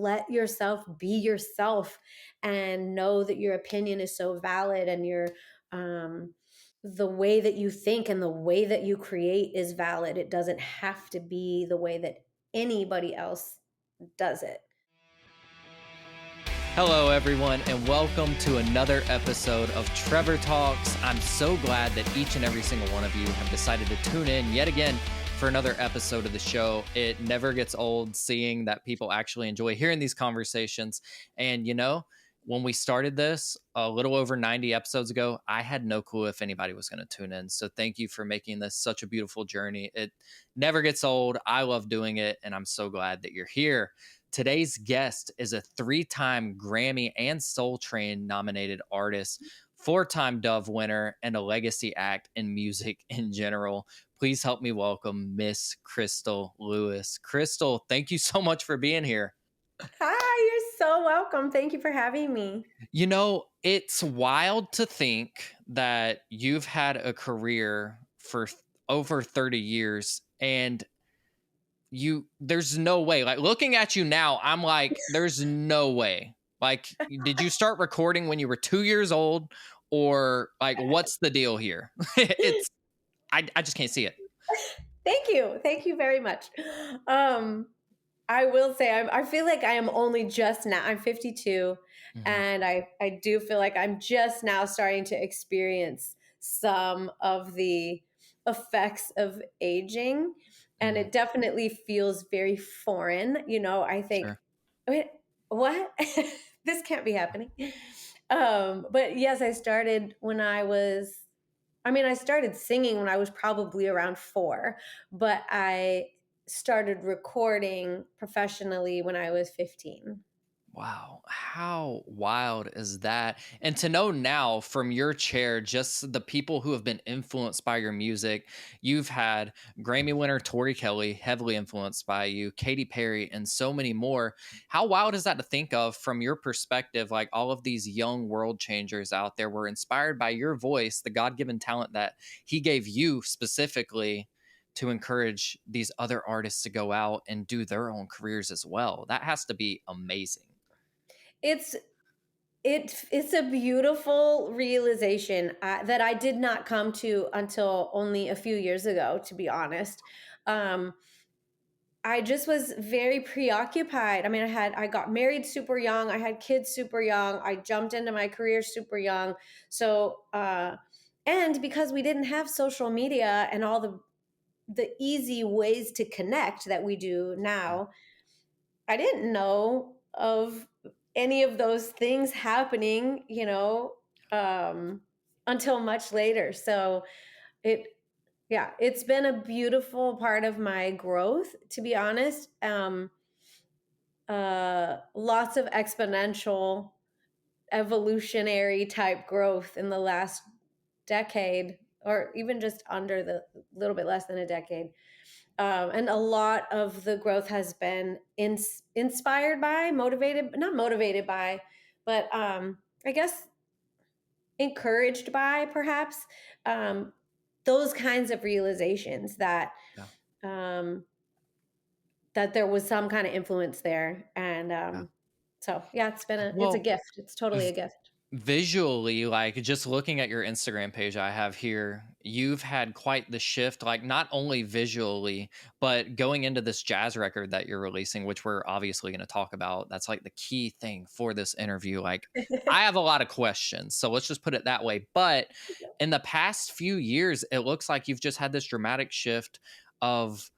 let yourself be yourself and know that your opinion is so valid, and the way that you think and the way that you create is valid. It doesn't have to be the way that anybody else does it. Hello, everyone, and welcome to another episode of Trevor Talks. I'm so glad that each and every single one of you have decided to tune in yet again for another episode of the show. It never gets old seeing that people actually enjoy hearing these conversations. And, when we started this a little over 90 episodes ago, I had no clue if anybody was going to tune in. So thank you for making this such a beautiful journey. It never gets old. I love doing it, and I'm so glad that you're here. Today's guest is a 3-time Grammy and Soul Train nominated artist, 4-time Dove winner, and a legacy act in music in general. Please help me welcome Miss Crystal Lewis. Crystal, thank you so much for being here. Hi, you're so welcome. Thank you for having me. It's wild to think that you've had a career for over 30 years and there's no way. Like, looking at you now, I'm like, there's no way. Like, did you start recording when you were 2 years old, or like, what's the deal here? I just can't see it. Thank you very much. I will say I feel like I am only just now. I'm 52, and I do feel like I'm just now starting to experience some of the effects of aging, and it definitely feels very foreign. I think, Sure. wait, what? This can't be happening. But yes, I started when I started singing when I was probably around 4, but I started recording professionally when I was 15. Wow. How wild is that? And to know now from your chair, just the people who have been influenced by your music. You've had Grammy winner Tori Kelly, heavily influenced by you, Katy Perry, and so many more. How wild is that to think of from your perspective? Like, all of these young world changers out there were inspired by your voice, the God-given talent that he gave you specifically to encourage these other artists to go out and do their own careers as well. That has to be amazing. It's a beautiful realization that I did not come to until only a few years ago, to be honest. I just was very preoccupied. I got married super young. I had kids super young. I jumped into my career super young. So, and because we didn't have social media and all the easy ways to connect that we do now, I didn't know of any of those things happening, until much later. So it's been a beautiful part of my growth, to be honest. Lots of exponential evolutionary type growth in the last decade, or even just under the little bit less than a decade. And a lot of the growth has been inspired by, not motivated by, but I guess encouraged by, perhaps, those kinds of realizations that that there was some kind of influence there. And so, yeah, it's a gift. It's totally a gift. Visually, like, just looking at your Instagram page I have here, you've had quite the shift, like, not only visually, but going into this jazz record that you're releasing, which we're obviously going to talk about. That's like the key thing for this interview. Like, I have a lot of questions, so let's just put it that way. But in the past few years, it looks like you've just had this dramatic shift of,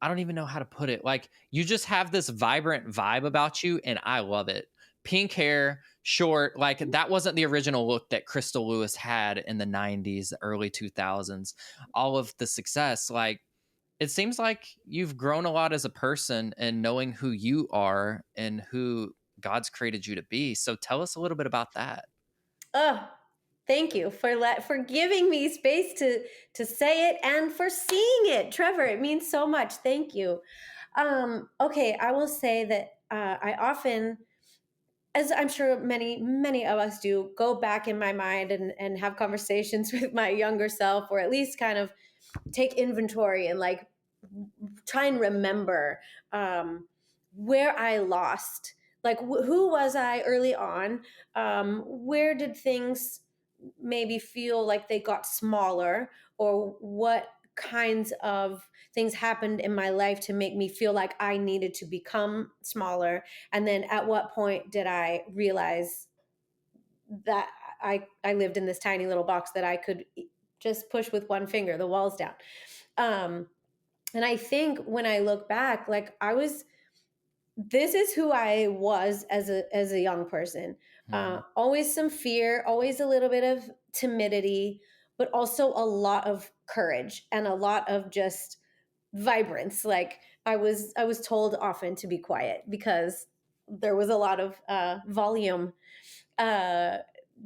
I don't even know how to put it. Like, you just have this vibrant vibe about you, and I love it. Pink hair, short, like, that wasn't the original look that Crystal Lewis had in the 90s, early 2000s. All of the success, like, it seems like you've grown a lot as a person and knowing who you are and who God's created you to be. So tell us a little bit about that. Oh, thank you for giving me space to say it and for seeing it, Trevor. It means so much. Thank you. Okay, I will say that I often, as I'm sure many of us do, go back in my mind and have conversations with my younger self, or at least kind of take inventory and, like, try and remember where I lost. Like, who was I early on? Where did things maybe feel like they got smaller, or what kinds of things happened in my life to make me feel like I needed to become smaller? And then at what point did I realize that I lived in this tiny little box that I could just push with one finger the walls down? Um, and I think when I look back, like, this is who I was as a young person. Mhm. Always some fear, always a little bit of timidity, but also a lot of courage and a lot of just vibrance. Like, I was told often to be quiet because there was a lot of volume, uh,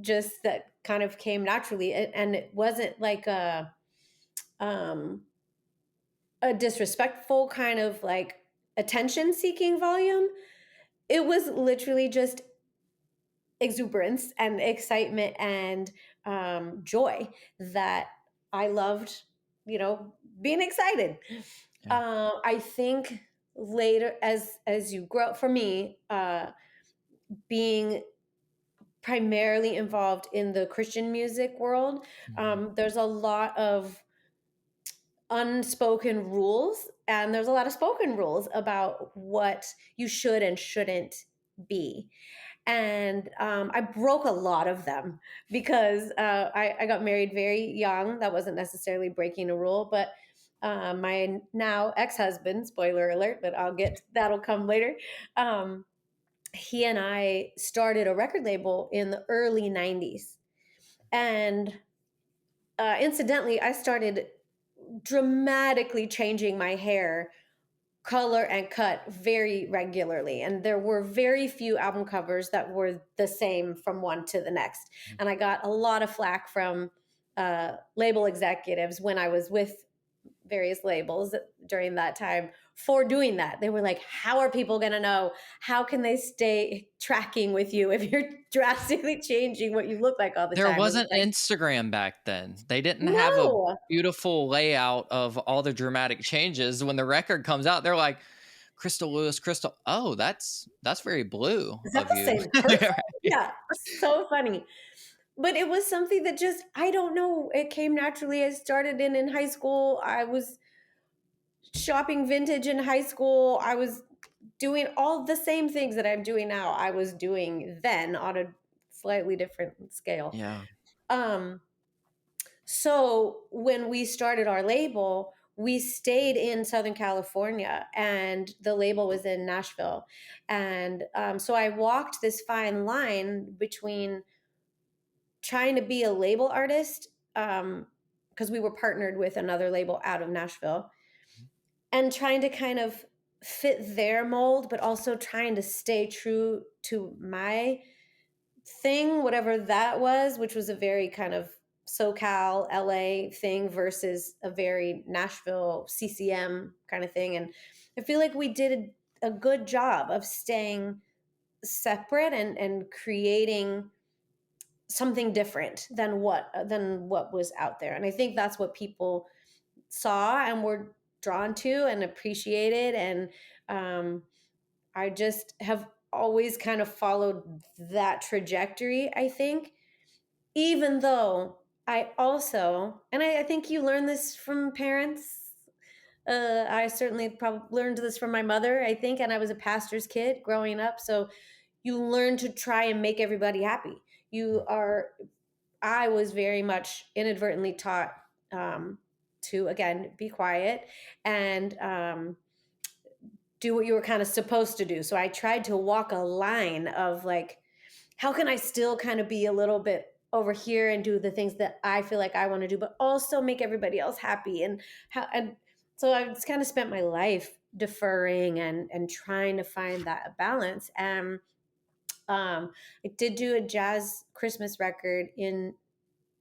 just that kind of came naturally, and it wasn't like um, a disrespectful kind of like attention seeking volume. It was literally just exuberance and excitement and joy that I loved, being excited. Yeah. I think later, as you grow, for me, being primarily involved in the Christian music world, Mhm. there's a lot of unspoken rules, and there's a lot of spoken rules about what you should and shouldn't be. And I broke a lot of them because I got married very young. That wasn't necessarily breaking a rule, but my now ex-husband, spoiler alert, but that'll come later. Um, he and I started a record label in the early 90s. And incidentally, I started dramatically changing my hair color and cut very regularly, and there were very few album covers that were the same from one to the next. Mhm. And I got a lot of flack from label executives when I was with various labels during that time for doing that. They were like, how are people going to know? How can they stay tracking with you if you're drastically changing what you look like all the There time? I was wasn't like, Instagram back then. They didn't have a no. beautiful layout of all the dramatic changes. When the record comes out, they're like, Crystal Lewis, Crystal. Oh, that's very blue Is that of the you. same person? Yeah, so funny. But it was something that just, I don't know, it came naturally. I started in high school. I was shopping vintage in high school. I was doing all the same things that I'm doing now. I was doing then on a slightly different scale. Yeah. Um, so when we started our label, we stayed in Southern California, and the label was in Nashville. And so I walked this fine line between trying to be a label artist, because we were partnered with another label out of Nashville, and trying to kind of fit their mold, but also trying to stay true to my thing, whatever that was, which was a very kind of SoCal, LA thing versus a very Nashville CCM kind of thing. And I feel like we did a good job of staying separate and creating something different than what was out there. And I think that's what people saw and were drawn to and appreciated. And um, I just have always kind of followed that trajectory, I think, even though I also, and I think you learn this from parents. I certainly probably learned this from my mother, I think, and I was a pastor's kid growing up. So you learn to try and make everybody happy. You are I was very much inadvertently taught to, again, be quiet and do what you were kind of supposed to do. So I tried to walk a line of like, how can I still kind of be a little bit over here and do the things that I feel like I want to do, but also make everybody else happy. And so I've just kind of spent my life deferring and trying to find that balance. And I did do a jazz Christmas record in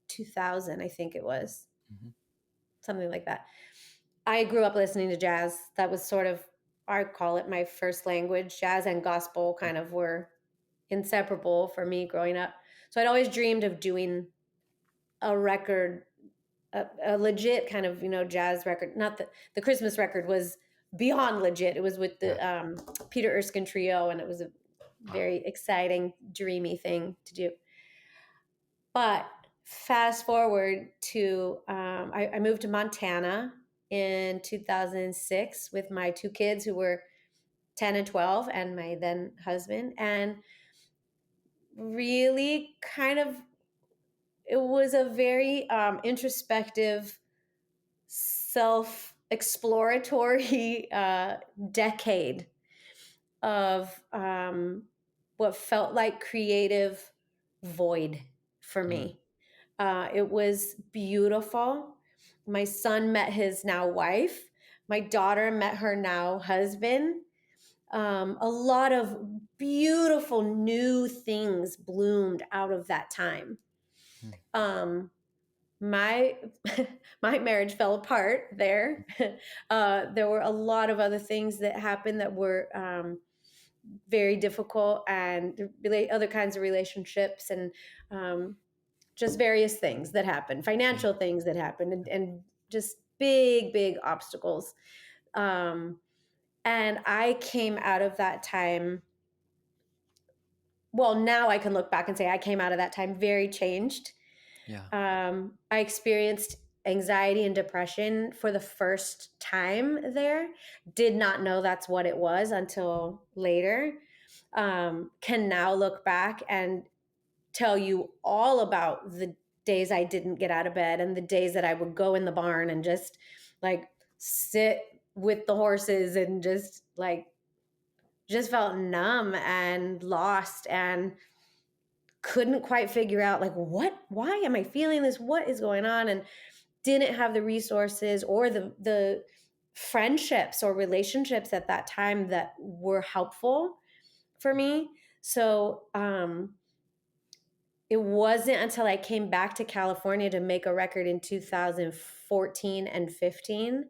2000, I think it was, Mhm. something like that. I grew up listening to jazz. That was sort of, I call it my first language. Jazz and gospel kind of were inseparable for me growing up. So I'd always dreamed of doing a record, a legit kind of, jazz record. Not that the Christmas record was beyond legit. It was with the Yeah. Peter Erskine Trio, and it was a very exciting, dreamy thing to do. But fast forward to I moved to Montana in 2006 with my two kids who were 10 and 12 and my then husband. And really kind of, it was a very introspective, self exploratory decade of what felt like creative void for Mm, me. It was beautiful. My son met his now wife. My daughter met her now husband. A lot of beautiful new things bloomed out of that time. mm, Um, my my marriage fell apart there. There were a lot of other things that happened that were very difficult, and other kinds of relationships, and um, just various things that happened, yeah. financial things that happened, and just big obstacles. Um, and I came out of that time. Well, now I can look back and say I came out of that time very changed. Yeah. I experienced anxiety and depression for the first time there. Did not know that's what it was until later. Can now look back and tell you all about the days I didn't get out of bed and the days that I would go in the barn and just like sit with the horses and just felt numb and lost and couldn't quite figure out like why am I feeling this, what is going on, and didn't have the resources or the friendships or relationships at that time that were helpful for me. So it wasn't until I came back to California to make a record in 2014 and 15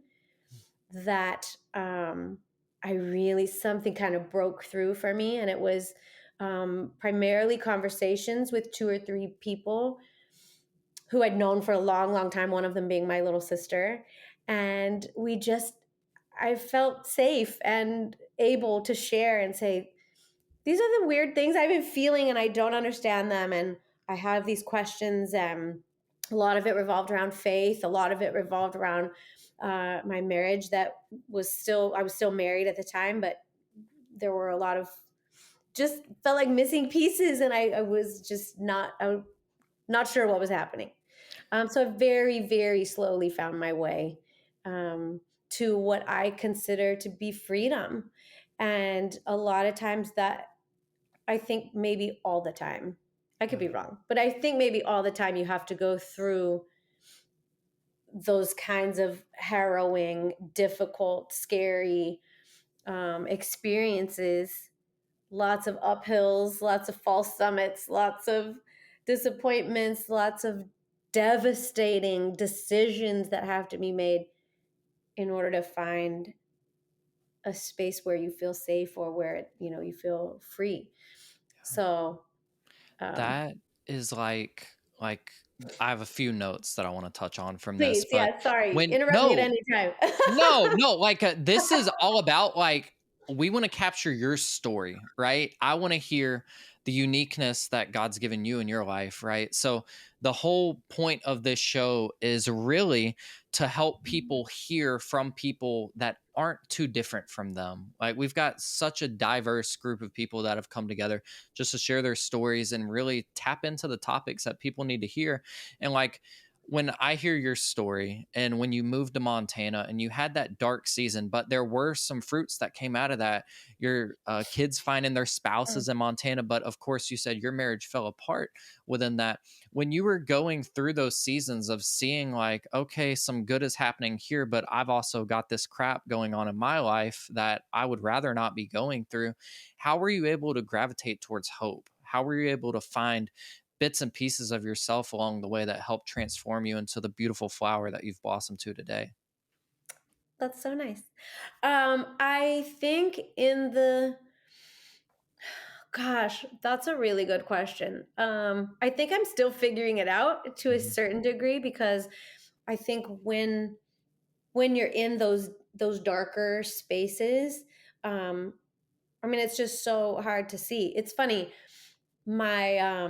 that I really, something kind of broke through for me. And it was primarily conversations with two or three people who I'd known for a long time, one of them being my little sister. And I felt safe and able to share and say, these are the weird things I've been feeling and I don't understand them. And I have these questions. A lot of it revolved around faith. A lot of it revolved around my marriage I was still married at the time, but there were a lot of just felt like missing pieces. And I was just not sure what was happening. So I very slowly found my way to what I consider to be freedom. And a lot of times that I think maybe all the time, I could be Yeah. wrong, but I think maybe all the time you have to go through those kinds of harrowing, difficult, scary experiences, lots of uphills, lots of false summits, lots of disappointments, lots of devastating decisions that have to be made in order to find a space where you feel safe or where you feel free. So um, That is like I have a few notes that I want to touch on from this, please, but yeah, sorry, when interrupt me at no, any time. no, like this is all about like we want to capture your story, right? I want to hear the uniqueness that God's given you in your life, right? So the whole point of this show is really to help people hear from people that aren't too different from them. Like we've got such a diverse group of people that have come together just to share their stories and really tap into the topics that people need to hear. And like when I hear your story and when you moved to Montana and you had that dark season, but there were some fruits that came out of that. Your kids finding their spouses in Montana, but of course, you said your marriage fell apart within that. When you were going through those seasons of seeing, like, okay, some good is happening here, but I've also got this crap going on in my life that I would rather not be going through, how were you able to gravitate towards hope? How were you able to find bits and pieces of yourself along the way that help transform you into the beautiful flower that you've blossomed to today? That's so nice. I think gosh, that's a really good question. I think I'm still figuring it out to a Mhm. certain degree because I think when you're in those those darker spaces. I mean, it's just so hard to see. It's funny. My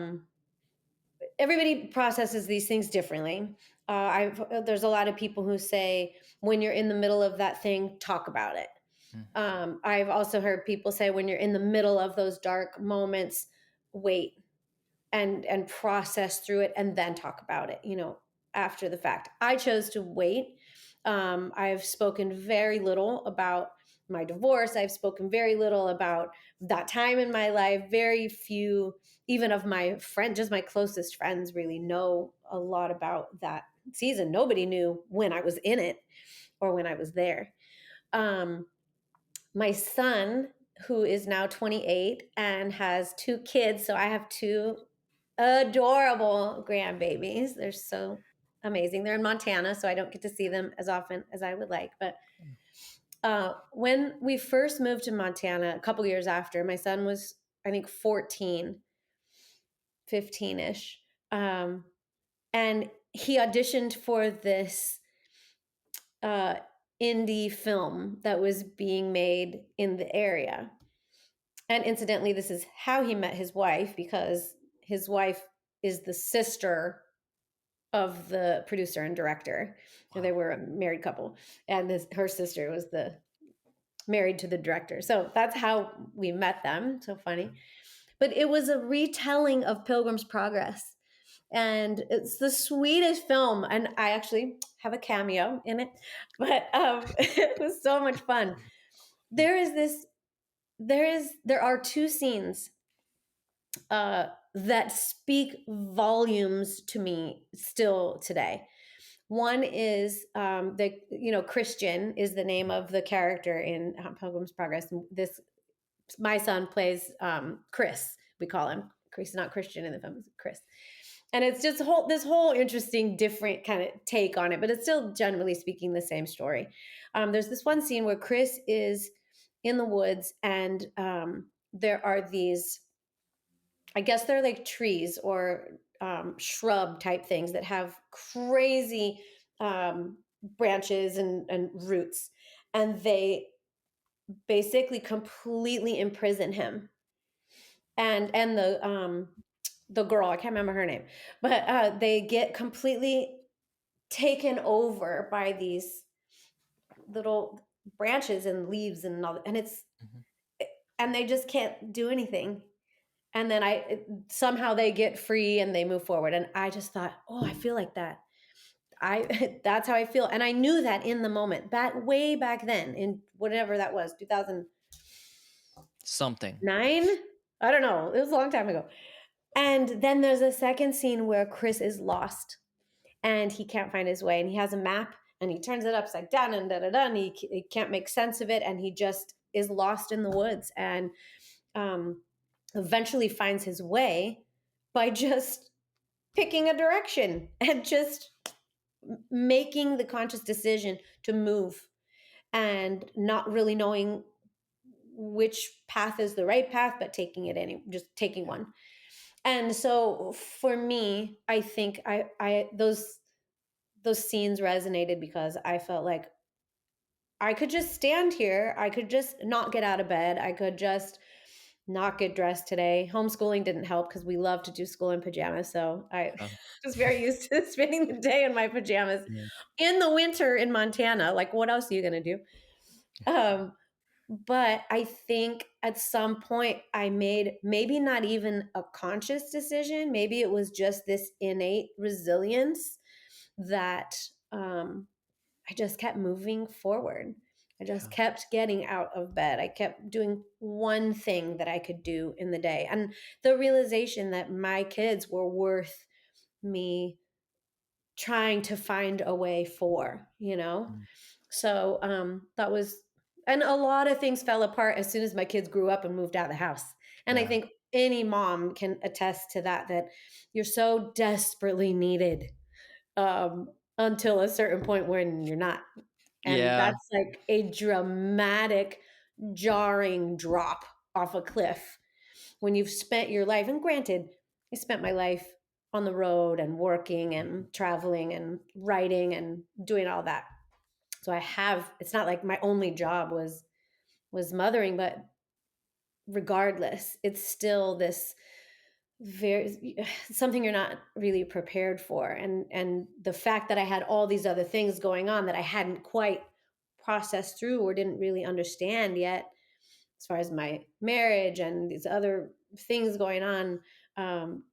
everybody processes these things differently. There's a lot of people who say when you're in the middle of that thing, talk about it. Mm. I've also heard people say when you're in the middle of those dark moments, wait and process through it and then talk about it, after the fact. I chose to wait. I've spoken very little about my divorce. I've spoken very little about that time in my life. Very few, even of my friends, just my closest friends, really know a lot about that season. Nobody knew when I was in it or when I was there. My son, who is now 28 and has 2 kids, so I have 2 adorable grandbabies. They're so amazing. They're in Montana, so I don't get to see them as often as I would like. But when we first moved to Montana, a couple years after, my son was, I think, 14, 15-ish. And he auditioned for this indie film that was being made in the area. And incidentally, this is how he met his wife, because his wife is the sister of the producer and director. Wow. They were a married couple, and her sister was married to the director. So that's how we met them. So funny. But it was a retelling of Pilgrim's Progress. And it's the sweetest film. And I actually have a cameo in it. But it was so much fun. There are 2 scenes that speak volumes to me still today. One is Christian is the name of the character in Pilgrim's Progress. My son plays Chris. We call him Chris. He's not Christian in the film. It's Chris. And it's just this whole interesting, different kind of take on it, but it's still generally speaking the same story. There's this one scene where Chris is in the woods, and there are these, I guess they're like trees or shrub type things that have crazy branches and roots, and they basically completely imprison him. And the girl, I can't remember her name, but they get completely taken over by these little branches and leaves and all, and it's and they just can't do anything. And then somehow they get free and they move forward. And I just thought, oh, I feel like that. That's how I feel. And I knew that in the moment, way back then, in whatever that was, 2000 something. 9? I don't know. It was a long time ago. And then there's a second scene where Chris is lost and he can't find his way, and he has a map and he turns it upside down and and he can't make sense of it, and he just is lost in the woods, and eventually finds his way by just picking a direction and just making the conscious decision to move and not really knowing which path is the right path, but just taking one. And so for me, I think those scenes resonated because I felt like I could just stand here. I could just not get out of bed. I could just not get dressed today. Homeschooling didn't help because we love to do school in pajamas. So I was very used to spending the day in my pajamas in the winter in Montana. Like, what else are you going to do? But I think at some point I made maybe not even a conscious decision. Maybe it was just this innate resilience that I just kept moving forward. I just kept getting out of bed. I kept doing one thing that I could do in the day. And the realization that my kids were worth me trying to find a way for, So that was, and a lot of things fell apart as soon as my kids grew up and moved out of the house. And I think any mom can attest to that you're so desperately needed until a certain point when you're not. And that's like a dramatic, jarring drop off a cliff when you've spent your life. And granted, I spent my life on the road and working and traveling and writing and doing all that. So it's not like my only job was mothering, but regardless, it's still this very something you're not really prepared for. And the fact that I had all these other things going on that I hadn't quite processed through or didn't really understand yet, as far as my marriage and these other things going on, um,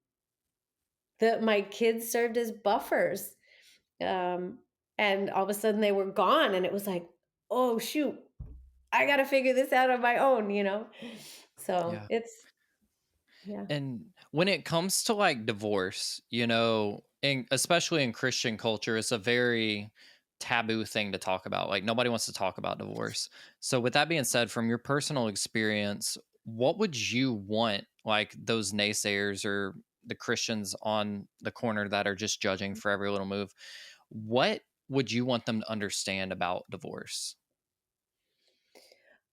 that my kids served as buffers. Um, and all of a sudden they were gone, and it was like, oh shoot, I got to figure this out on my own, you know? So Yeah. it's, yeah. And when it comes to like divorce, you know, especially in Christian culture, it's a very taboo thing to talk about. Like nobody wants to talk about divorce. So with that being said, from your personal experience, what would you want like those naysayers or the Christians on the corner that are just judging for every little move? What would you want them to understand about divorce?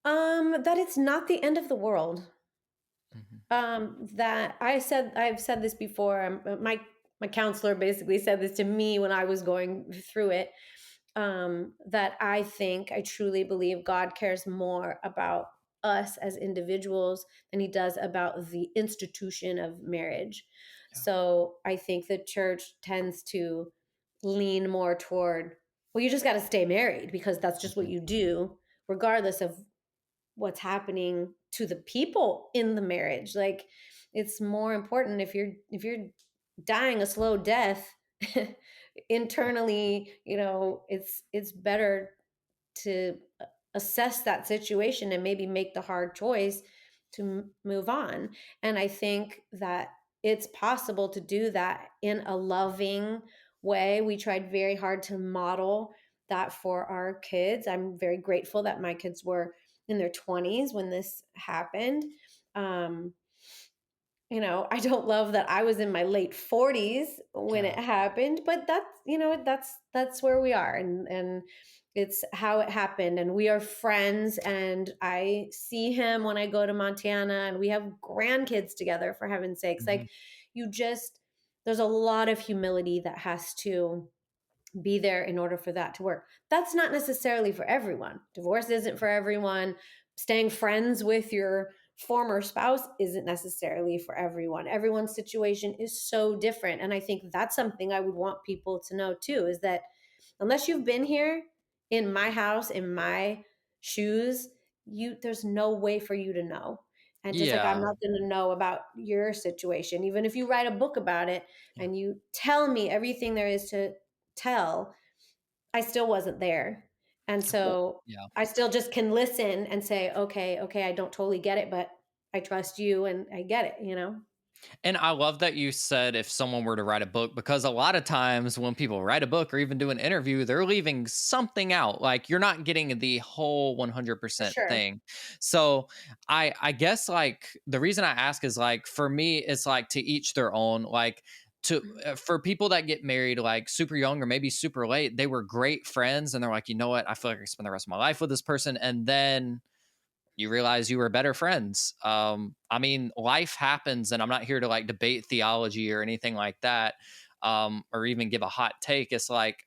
That it's not the end of the world. Mhm. That I've said this before. My counselor basically said this to me when I was going through it. That I truly believe God cares more about us as individuals than he does about the institution of marriage. Yeah. So I think the church tends to lean more toward, well, you just got to stay married because that's just what Mhm. you do, regardless of what's happening to the people in the marriage. Like, it's more important if you're dying a slow death internally, it's better to assess that situation and maybe make the hard choice to move on. And I think that it's possible to do that in a loving way. We tried very hard to model that for our kids. I'm very grateful that my kids were in their 20s when this happened. Um, I don't love that I was in my late 40s when it Yeah. happened, but that's where we are, and it's how it happened, and we are friends, and I see him when I go to Montana, and we have grandkids together, for heaven's sakes. Mhm. Like, you just there's a lot of humility that has to be there in order for that to work. That's not necessarily for everyone. Divorce isn't for everyone. Staying friends with your former spouse isn't necessarily for everyone. Everyone's situation is so different. And I think that's something I would want people to know too, is that unless you've been here in my house, in my shoes, there's no way for you to know. And just like I'm Yeah. not going to know about your situation, even if you write a book about it Yeah. and you tell me everything there is to tell, I still wasn't there. And Well, so yeah. I still just can listen and say, okay, okay, I don't totally get it, but I trust you and I get it, you know? And I love that you said if someone were to write a book, because a lot of times when people write a book or even do an interview, they're leaving something out. Like you're not getting the whole For 100% sure. thing. So I guess like the reason I ask is like for me, it's like to each their own. Like to for people that get married like super young or maybe super late, they were great friends and they're like, you know what, I feel like I can spend the rest of my life with this person, and then you realize you were better friends. I mean, life happens, and I'm not here to like debate theology or anything like that, or even give a hot take. It's like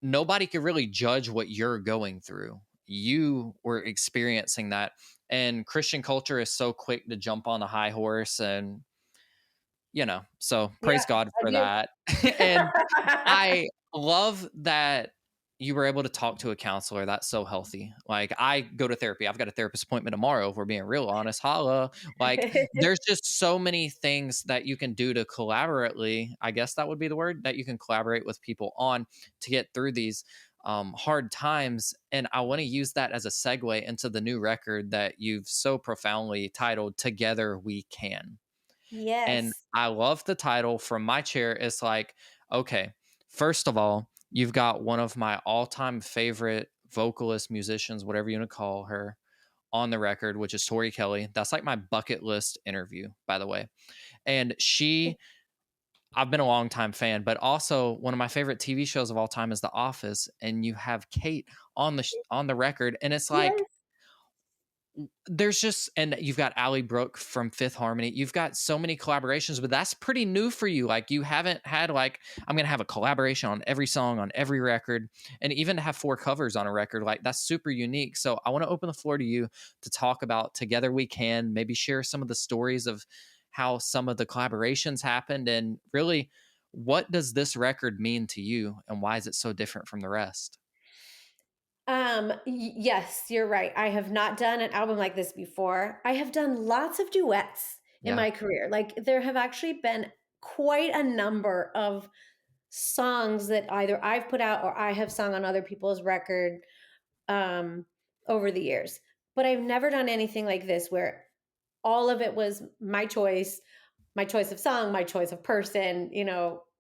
nobody could really judge what you're going through. You were experiencing that, and Christian culture is so quick to jump on a high horse, and so Yeah, praise God I for do. that. And I love that you were able to talk to a counselor. That's so healthy. Like I go to therapy. I've got a therapist appointment tomorrow if we're being real honest. Holla. Like there's just so many things that you can do to collaboratively, I guess that would be the word, that you can collaborate with people on to get through these hard times. And I want to use that as a segue into the new record that you've so profoundly titled Together We Can. And Yes. I love the title. From my chair, it's like, okay, first of all, you've got one of my all time favorite vocalist, musicians, whatever you want to call her, on the record, which is Tori Kelly. That's like my bucket list interview, by the way. And I've been a long time fan, but also one of my favorite TV shows of all time is The Office. And you have Kate on the record. And it's like, Yes. there's just, and you've got Ally Brooke from Fifth Harmony. You've got so many collaborations, but that's pretty new for you. Like you haven't had like, I'm gonna have a collaboration on every song on every record, and even to have 4 covers on a record, like that's super unique. So I want to open the floor to you to talk about Together We Can, maybe share some of the stories of how some of the collaborations happened, and really what does this record mean to you and why is it so different from the rest? Yes, you're right. I have not done an album like this before. I have done lots of duets in Yeah. my career. Like there have actually been quite a number of songs that either I've put out or I have sung on other people's record um over the years. But I've never done anything like this where all of it was my choice of song, my choice of person,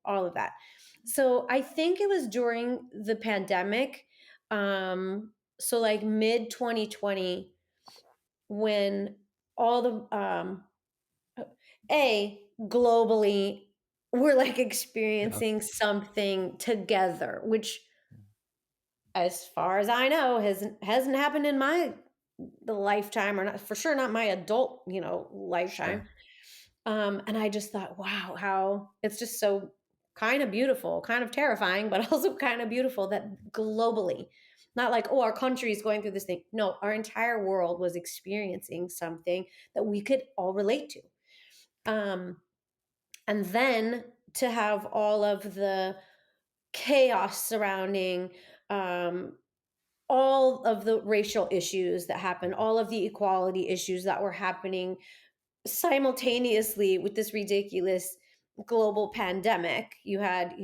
all of that. So I think it was during the pandemic, so like mid 2020, when all the a globally we're like Yeah. experiencing something together, which as far as I know hasn't happened in my the lifetime, or not for sure, not my adult lifetime. Sure. And I just thought, wow, how it's just so kind of beautiful, kind of terrifying, but also kind of beautiful that globally, not like, oh, our country is going through this thing. No, our entire world was experiencing something that we could all relate to. Um, and then to have all of the chaos surrounding um, all of the racial issues that happened, all of the equality issues that were happening simultaneously with this ridiculous global pandemic. You had,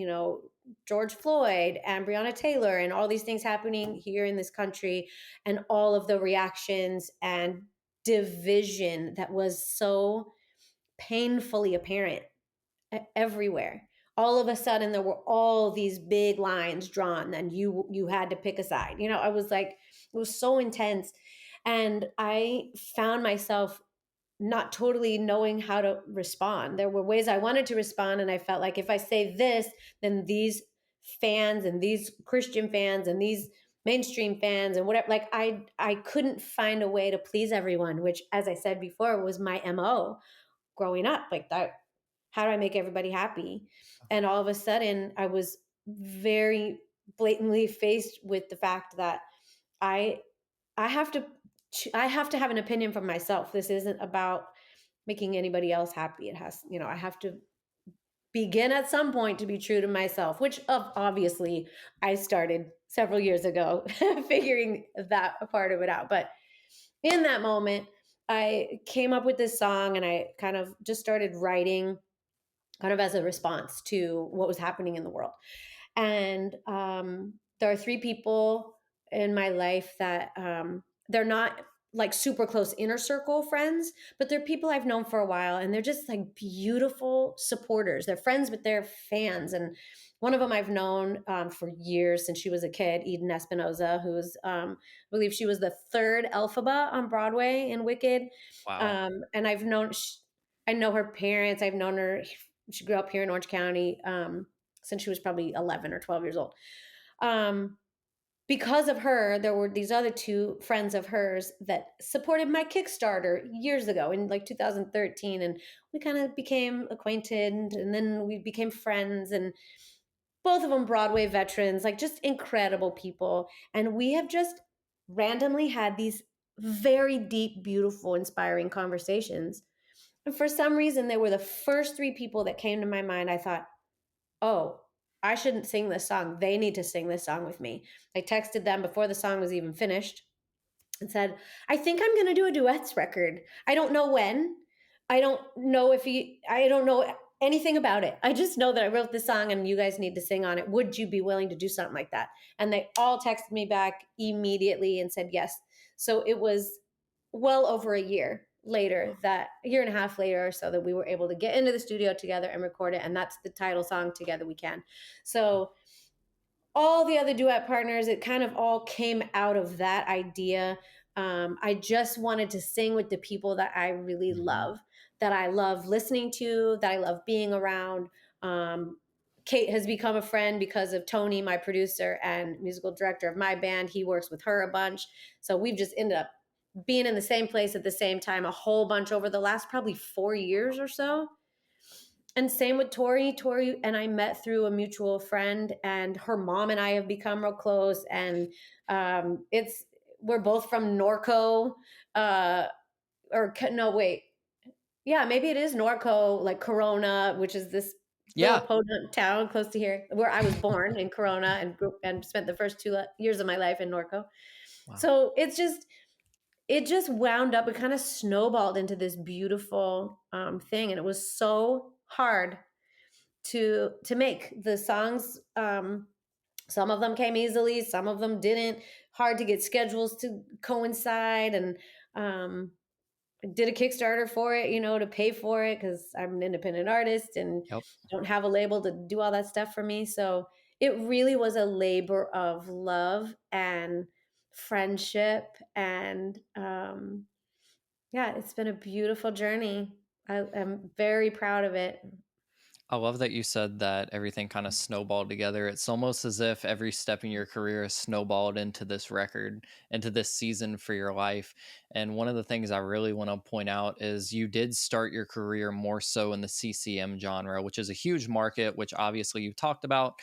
George Floyd and Breonna Taylor and all these things happening here in this country, and all of the reactions and division that was so painfully apparent everywhere. All of a sudden there were all these big lines drawn and you had to pick a side. I was like, it was so intense, and I found myself not totally knowing how to respond. There were ways I wanted to respond, and I felt like if I say this, then these fans and these Christian fans and these mainstream fans and whatever, like I couldn't find a way to please everyone, which, as I said before, was my MO growing up. Like that, how do I make everybody happy? And all of a sudden I was very blatantly faced with the fact that I I have to I have to have an opinion for myself. This isn't about making anybody else happy. It has, I have to begin at some point to be true to myself, which obviously I started several years ago figuring that part of it out. But in that moment, I came up with this song and I kind of just started writing kind of as a response to what was happening in the world. And there are 3 people in my life that they're not like super close inner circle friends, but they're people I've known for a while, and they're just like beautiful supporters. They're friends, but they're fans. And one of them I've known for years, since she was a kid, Eden Espinoza, who's I believe she was the third Elphaba on Broadway in Wicked. Wow. And I know her parents. I've known her. She grew up here in Orange County since she was probably 11 or 12 years old. Um, because of her, there were these other 2 friends of hers that supported my Kickstarter years ago in like 2013. And we kind of became acquainted, and then we became friends. And both of them Broadway veterans, like just incredible people. And we have just randomly had these very deep, beautiful, inspiring conversations. And for some reason, they were the first 3 people that came to my mind. I thought, oh, I shouldn't sing this song. They need to sing this song with me. I texted them before the song was even finished and said, I think I'm going to do a duets record. I don't know when. I don't know anything about it. I just know that I wrote this song and you guys need to sing on it. Would you be willing to do something like that? And they all texted me back immediately and said yes. So it was well over a year later, that a year and a half later or so, that we were able to get into the studio together and record it. And that's the title song, Together We Can. So all the other duet partners, it kind of all came out of that idea. I just wanted to sing with the people that I really Mhm. love, that I love listening to, that I love being around. Kate has become a friend because of Tony, my producer and musical director of my band. He works with her a bunch. So we've just ended up being in the same place at the same time a whole bunch over the last probably 4 years or so. And same with Tori. Tori and I met through a mutual friend, and her mom and I have become real close. And it's we're both from Norco, uh, or no, wait, yeah, maybe it is Norco, like Corona, which is this little Yeah. podunk town close to here, where I was born in Corona and and spent the first 2 years of my life in Norco. Wow. So it just wound up. It kind of snowballed into this beautiful thing, and it was so hard to make the songs. Some of them came easily, some of them didn't. Hard to get schedules to coincide, and um, did a Kickstarter for it, to pay for it because I'm an independent artist and Yep. don't have a label to do all that stuff for me. So it really was a labor of love and friendship, and yeah, it's been a beautiful journey. I'm very proud of it. I love that you said that everything kind of snowballed together. It's almost as if every step in your career has snowballed into this record, into this season for your life. And one of the things I really want to point out is you did start your career more so in the CCM genre, which is a huge market, which obviously you've talked about.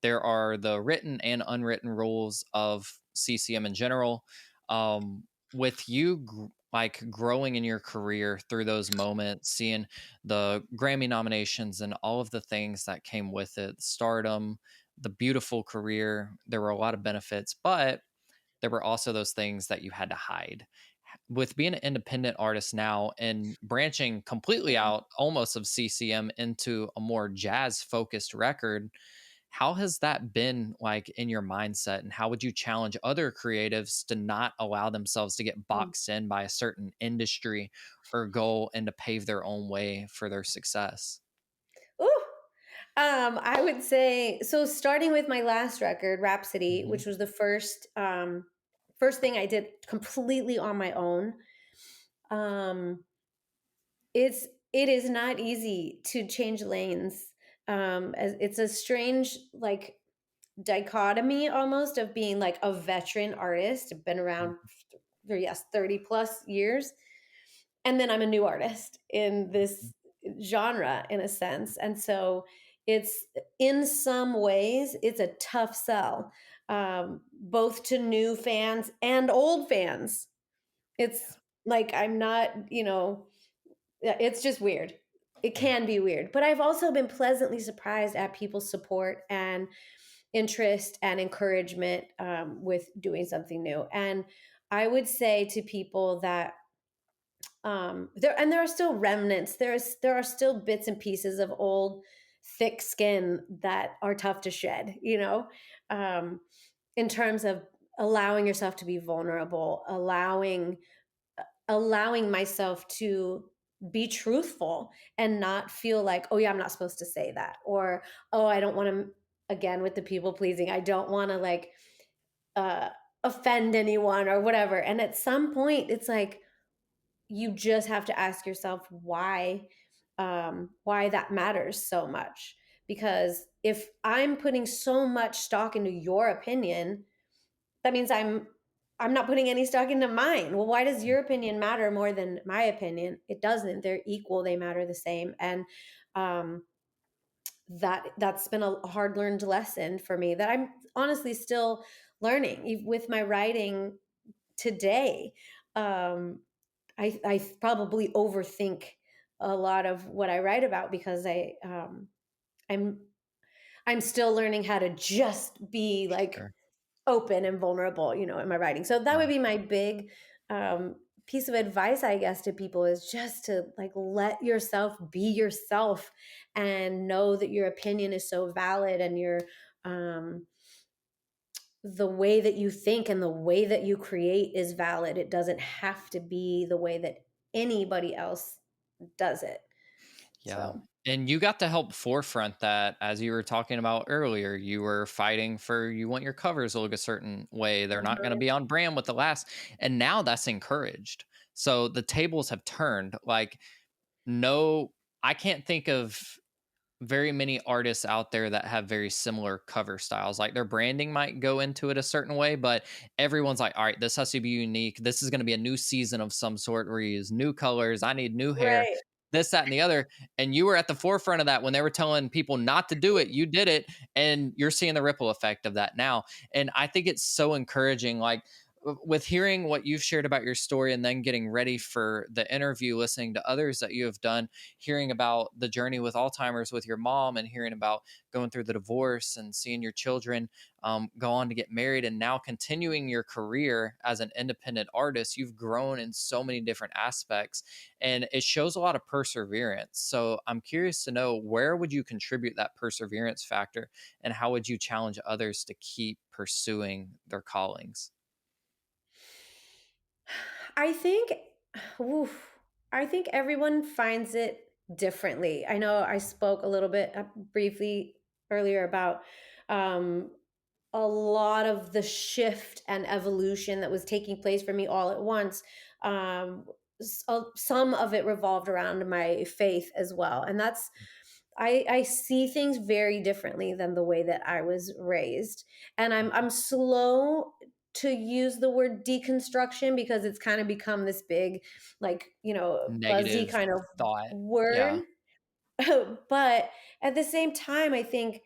There are the written and unwritten rules of CCM in general. With you like growing in your career through those moments, seeing the Grammy nominations and all of the things that came with it, stardom, the beautiful career. There were a lot of benefits, but there were also those things that you had to hide. With being an independent artist now and branching completely out almost of CCM into a more jazz focused record, how has that been like in your mindset? And how would you challenge other creatives to not allow themselves to get Mm. boxed in by a certain industry or goal and to pave their own way for their success? Ooh. I would say so. Starting with my last record, Rhapsody, Hmm. which was the first thing I did completely on my own. Um, it is not easy to change lanes. As it's a strange like dichotomy almost of being like a veteran artist, I've been around for yes 30 plus years, and then I'm a new artist in this genre in a sense. And so it's in some ways it's a tough sell, both to new fans and old fans. It's like I'm not, yeah, it's just weird. It Yeah. can be weird, but I've also been pleasantly surprised at people's support and interest and encouragement with doing something new. And I would say to people that there are still remnants. There are still bits and pieces of old thick skin that are tough to shed, um, in terms of allowing yourself to be vulnerable, allowing myself to be truthful and not feel like, oh yeah, I'm not supposed to say that, or oh, I don't want to, again with the people pleasing, I don't want to like uh offend anyone or whatever. And at some point it's like you just have to ask yourself why that matters so much, because if I'm putting so much stock into your opinion, that means I'm not putting any stock into mine. Well, why does your opinion matter more than my opinion? It doesn't. They're equal, they matter the same. And um that's been a hard learned lesson for me that I'm honestly still learning with my writing today. um I probably overthink a lot of what I write about because I'm I'm still learning how to just be like Sure. open and vulnerable, in my writing. So that would Yeah. be my big um, piece of advice, I guess, to people is just to like let yourself be yourself and know that your opinion is so valid, and your um, the way that you think and the way that you create is valid. It doesn't have to be the way that anybody else does it. Yeah. So, And you got to help forefront that as you were talking about earlier. You were fighting for you want your covers to look a certain way. They're not going to mhm. be on brand with the last. And now that's encouraged. So the tables have turned. Like, no, I can't think of very many artists out there that have very similar cover styles. Like their branding might go into it a certain way, but everyone's like, all right, this has to be unique. This is going to be a new season of some sort where you use new colors. I need new hair, Right. this, that, and the other. And you were at the forefront of that when they were telling people not to do it. You did it, and you're seeing the ripple effect of that now. And I think it's so encouraging. Like, with hearing what you've shared about your story and then getting ready for the interview, listening to others that you have done, hearing about the journey with Alzheimer's with your mom, and hearing about going through the divorce and seeing your children go on to get married, and now continuing your career as an independent artist. You've grown in so many different aspects, and it shows a lot of perseverance. So I'm curious to know, where would you contribute that perseverance factor, and how would you challenge others to keep pursuing their callings? I think, oof, I think everyone finds it differently. I know I spoke a little bit briefly earlier about um, a lot of the shift and evolution that was taking place for me all at once. Um, some of it revolved around my faith as well, and I see things very differently than the way that I was raised. And I'm slow to use the word deconstruction because it's kind of become this big, like, buzzy Negative kind of thought. word. Yeah. But at the same time, I think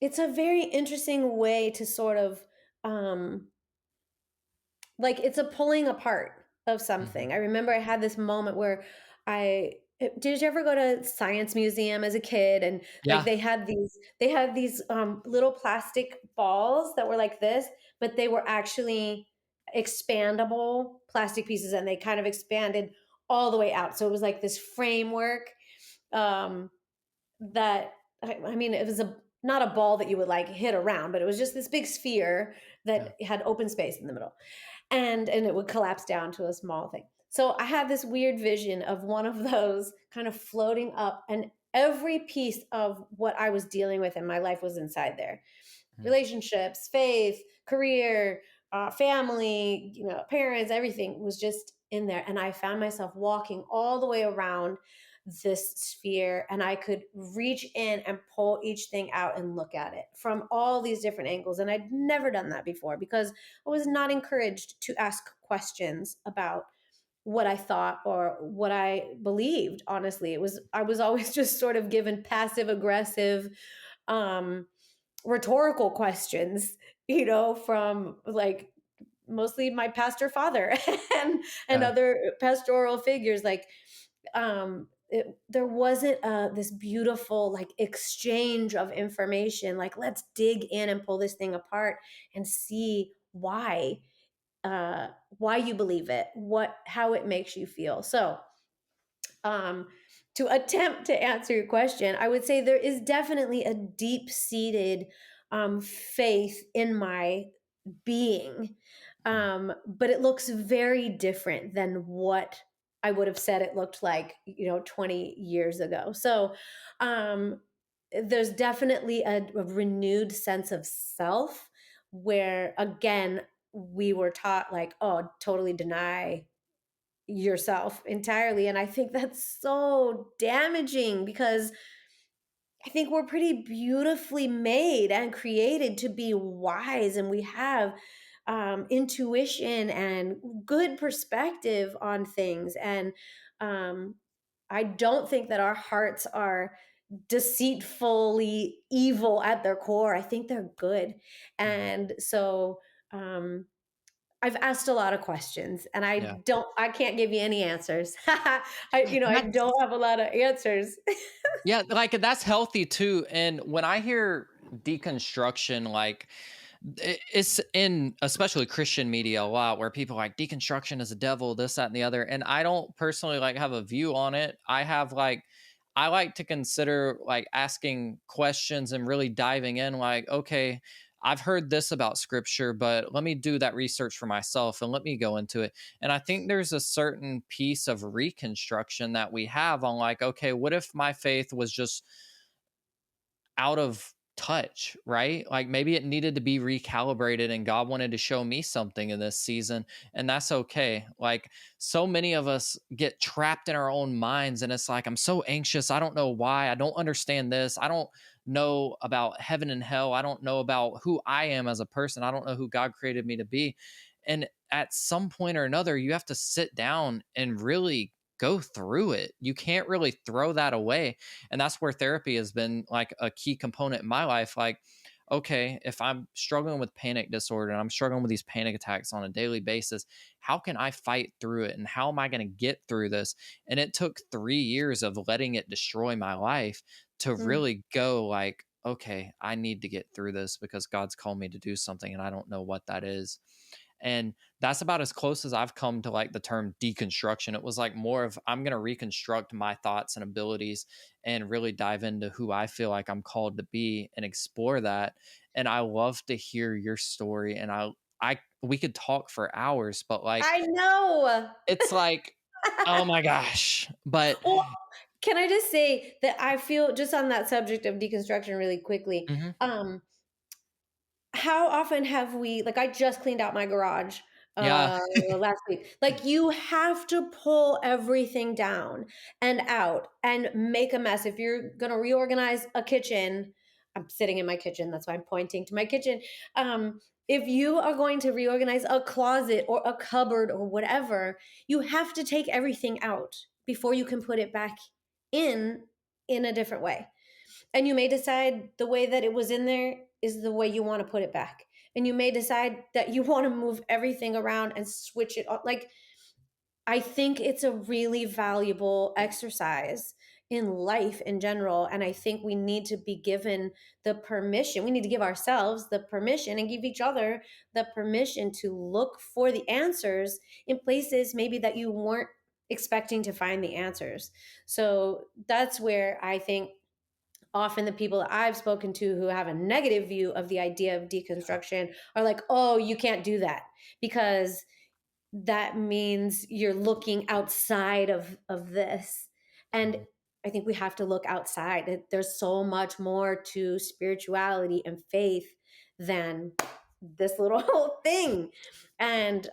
it's a very interesting way to sort of like, it's a pulling apart of Mhm. something. I remember I had this moment where did you ever go to science museum as a kid, and like Yeah. they had these little plastic balls that were like this, but they were actually expandable plastic pieces, and they kind of expanded all the way out. So it was like this framework um that I mean, it was a not a ball that you would like hit around, but it was just this big sphere Yeah. that had open space in the middle, and it would collapse down to a small thing. So I had this weird vision of one of those kind of floating up, and every piece of what I was dealing with in my life was inside there: Mhm. relationships, faith, career, family, parents, everything was just in there. And I found myself walking all the way around this sphere, and I could reach in and pull each thing out and look at it from all these different angles. And I'd never done that before because I was not encouraged to ask questions about what I thought or what I believed. Honestly, I was always just sort of given passive aggressive um rhetorical questions, from like mostly my pastor father and Yeah. other pastoral figures. Like, there wasn't this beautiful like exchange of information. Like, let's dig in and pull this thing apart and see why you believe it, how it makes you feel. So um, to attempt to answer your question, I would say there is definitely a deep seated faith in my being. Mhm. But it looks very different than what I would have said it looked like, 20 years ago. So um, there's definitely a renewed sense of self where, again, we were taught, like, oh, totally deny yourself entirely. And I think that's so damaging because I think we're pretty beautifully made and created to be wise, and we have intuition and good perspective on things. And um, I don't think that our hearts are deceitfully evil at their core. I think they're good. Mhm. And so, um, I've asked a lot of questions, and Yeah. I can't give you any answers. I That's don't have a lot of answers. Yeah, like that's healthy too. And when I hear deconstruction, like it's in especially Christian media a lot where people are like deconstruction is a devil, this, that, and the other. And I don't personally like have a view on it. I like to consider like asking questions and really diving in, like, okay, I've heard this about scripture, but let me do that research for myself and let me go into it. And I think there's a certain piece of reconstruction that we have on, like, okay, what if my faith was just out of touch, right? Like maybe it needed to be recalibrated and God wanted to show me something in this season, and that's okay. Like so many of us get trapped in our own minds and it's like I'm so anxious, I don't know why, I don't understand this, I don't know about heaven and hell, I don't know about who I am as a person, I don't know who God created me to be. And at some point or another you have to sit down and really go through it. You can't really throw that away, and that's where therapy has been like a key component in my life. Like, okay, if I'm struggling with panic disorder and I'm struggling with these panic attacks on a daily basis, how can I fight through it? And how am I going to get through this? And it took 3 years of letting it destroy my life to Mm. really go like, okay, I need to get through this because God's called me to do something and I don't know what that is. And that's about as close as I've come to like the term deconstruction. It was like more of I'm going to reconstruct my thoughts and abilities and really dive into who I feel like I'm called to be and explore that. And I love to hear your story, and we could talk for hours, but like I know. it's like oh my gosh. But Well, can I just say that I feel, just on that subject of deconstruction really quickly, mhm, how often have we, like, I just cleaned out my garage yeah. last week. Like, you have to pull everything down and out and make a mess. If you're going to reorganize a kitchen, I'm sitting in my kitchen, that's why I'm pointing to my kitchen. If you are going to reorganize a closet or a cupboard or whatever, you have to take everything out before you can put it back in in a different way. And you may decide the way that it was in there is the way you want to put it back. And you may decide that you want to move everything around and switch it on. Like, I think it's a really valuable exercise in life in general. And I think we need to be given the permission. We need to give ourselves the permission and give each other the permission to look for the answers in places maybe that you weren't expecting to find the answers. So that's where I think often the people that I've spoken to who have a negative view of the idea of deconstruction are like, oh, you can't do that because that means you're looking outside of this. And I think we have to look outside. There's so much more to spirituality and faith than this little whole thing. And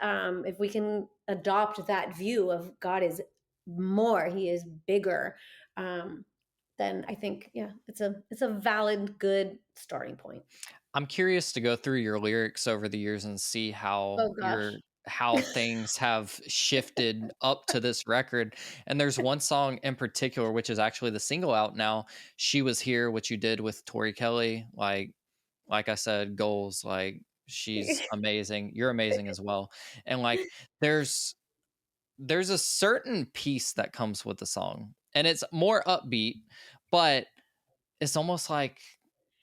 if we can adopt that view of God is more, He is bigger, then I think, yeah, it's a valid, good starting point. I'm curious to go through your lyrics over the years and see Oh gosh. how things have shifted up to this record. And there's one song in particular, which is actually the single out now. She Was Here, which you did with Tori Kelly. Like I said, goals. Like she's amazing. You're amazing as well. And like there's there's a certain piece that comes with the song, and it's more upbeat, but it's almost like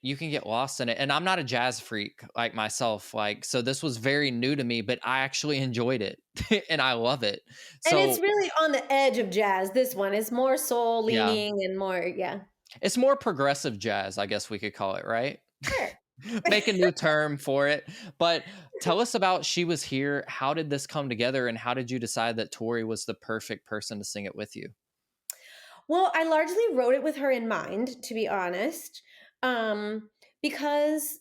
you can get lost in it. And I'm not a jazz freak like myself. Like, so this was very new to me, but I actually enjoyed it and I love it. And it's So, really on the edge of jazz. This one is more soul yeah, leaning and more, yeah. it's more progressive jazz, I guess we could call it, right? Sure. Make a new term for it. But tell us about She Was Here. How did this come together? And how did you decide that Tori was the perfect person to sing it with you? Well, I largely wrote it with her in mind, to be honest. Because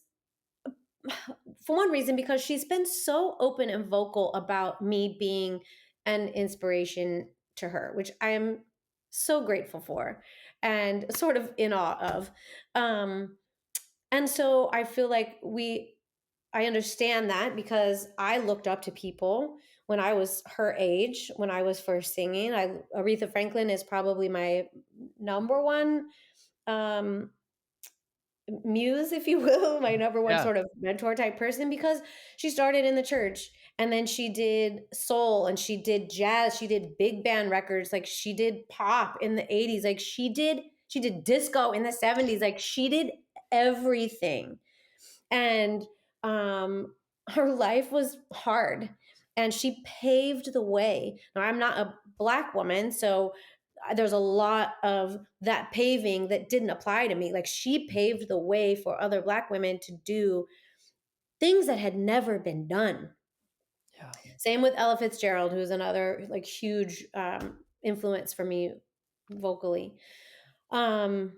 for one reason, because she's been so open and vocal about me being an inspiration to her, which I am so grateful for and sort of in awe of. Um, and so I feel like I understand that because I looked up to people when I was her age, when I was first singing. Aretha Franklin is probably my number one um, muse, if you will, my number one Yeah. sort of mentor type person, because she started in the church and then she did soul and she did jazz, she did big band records, like she did pop in the 80s, like she did disco in the 70s, like she did everything. And her life was hard and she paved the way. Now, I'm not a Black woman, so there's a lot of that paving that didn't apply to me. Like, she paved the way for other Black women to do things that had never been done. Yeah. Same with Ella Fitzgerald, who's another like huge influence for me vocally. um